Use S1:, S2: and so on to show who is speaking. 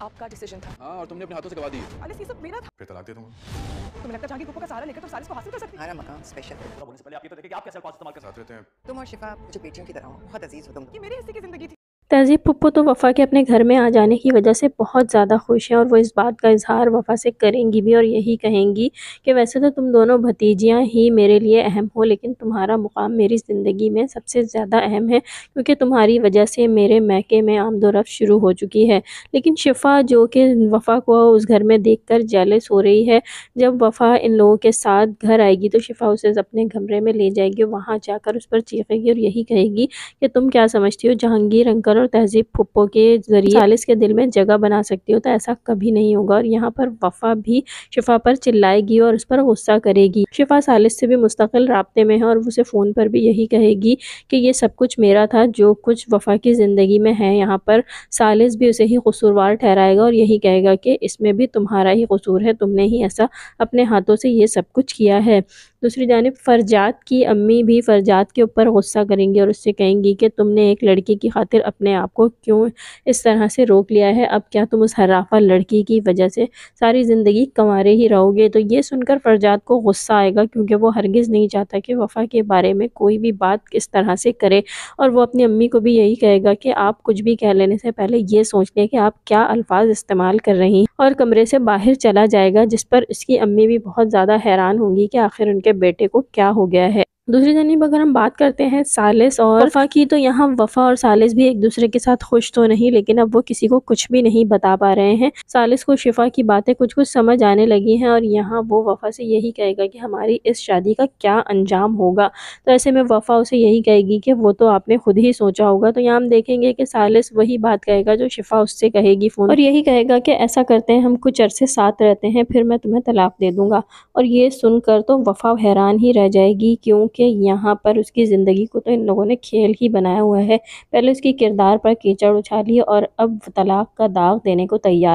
S1: आपका डिसीजन था।
S2: हाँ, और तुमने अपने हाथों से गवा दी।
S1: अलिस, ये सब मेरा था।
S2: फिर तलाक दे दूंगा।
S1: तुम्हें लगता है जहांगीर पुप्पो का सहारा लेकर तुम सालिस को हासिल कर सकती?
S3: हमारा मकान स्पेशल है।
S4: बोलने से पहले आप ये तो देखें कि आप कैसे अल्फाज इस्तेमाल कर
S2: साथ रहते हैं।
S3: तुम और शिफा जो बेटियों की तरह हो, बहुत अजीज हो तुम।
S1: ये मेरे हिस्से की जिंदगी थी।
S5: तहज़ीब फुप्पो तो वफ़ा के अपने घर में आ जाने की वजह से बहुत ज़्यादा खुश हैं और वो इस बात का इज़हार वफ़ा से करेंगी भी और यही कहेंगी कि वैसे तो तुम दोनों भतीजियाँ ही मेरे लिए अहम हो, लेकिन तुम्हारा मुक़ाम मेरी ज़िंदगी में सबसे ज़्यादा अहम है, क्योंकि तुम्हारी वजह से मेरे मैके में आमदोरफ़्त शुरू हो चुकी है। लेकिन शिफ़ा, जो कि वफ़ा को उस घर में देखकर जेलस हो रही है, जब वफ़ा इन लोगों के साथ घर आएगी तो शिफ़ा उसे अपने कमरे में ले जाएगी, वहाँ जाकर उस पर चीखेगी और यही कहेगी कि तुम क्या समझती हो जहांगीर अंकल और तहज़ीब फुप्पो के ज़रिए सालिस के दिल में जगह बना सकती हो? तो ऐसा कभी नहीं होगा। और यहाँ पर वफ़ा भी शिफ़ा पर चिल्लाएगी और उस पर गुस्सा करेगी। शिफ़ा सालिस से भी मुस्तकिल राब्ते में है और उसे फ़ोन पर भी यही कहेगी कि ये सब कुछ मेरा था, जो कुछ वफ़ा की ज़िंदगी में है यहाँ पर सालिस भी उसे ही कसूरवार ठहराएगा और यही कहेगा कि इसमें भी तुम्हारा ही कसूर है, तुमने ही ऐसा अपने हाथों से ये सब कुछ किया है। दूसरी जानिब फ़रजात की अम्मी भी फ़रजात के ऊपर गुस्सा करेंगी और उससे कहेंगी कि तुमने एक लड़की की खातिर अपने आप को क्यों इस तरह से रोक लिया है? अब क्या तुम उस हराफा लड़की की वजह से सारी ज़िंदगी कंवारे ही रहोगे? तो ये सुनकर फ़रजात को गुस्सा आएगा, क्योंकि वो हरगिज़ नहीं चाहता कि वफ़ा के बारे में कोई भी बात इस तरह से करे, और वो अपनी अम्मी को भी यही कहेगा कि आप कुछ भी कह लेने से पहले ये सोच लें कि आप क्या अल्फाज इस्तेमाल कर रही हैं, और कमरे से बाहर चला जाएगा, जिस पर इसकी अम्मी भी बहुत ज़्यादा हैरान होंगी कि आखिर उनके बेटे को क्या हो गया है। दूसरी जानिब अगर हम बात करते हैं सालिस और वफ़ा की, तो यहाँ वफ़ा और सालिस भी एक दूसरे के साथ खुश तो नहीं, लेकिन अब वो किसी को कुछ भी नहीं बता पा रहे हैं। सालिस को शिफ़ा की बातें कुछ कुछ समझ आने लगी हैं और यहाँ वो वफ़ा से यही कहेगा कि हमारी इस शादी का क्या अंजाम होगा। तो ऐसे में वफ़ा उसे यही कहेगी कि वो तो आपने खुद ही सोचा होगा। तो यहाँ हम देखेंगे कि सालिस वही बात कहेगा जो शिफ़ा उससे कहेगी फ़ोन, और यही कहेगा कि ऐसा करते हैं, हम कुछ अरसे साथ रहते हैं, फिर मैं तुम्हें तलाक दे दूँगा। और ये सुनकर तो वफ़ा हैरान ही रह जाएगी, क्योंकि यहाँ पर उसकी ज़िंदगी को तो इन लोगों ने खेल ही बनाया हुआ है। पहले उसकी किरदार पर कीचड़ उछाली और अब तलाक का दाग देने को तैयार।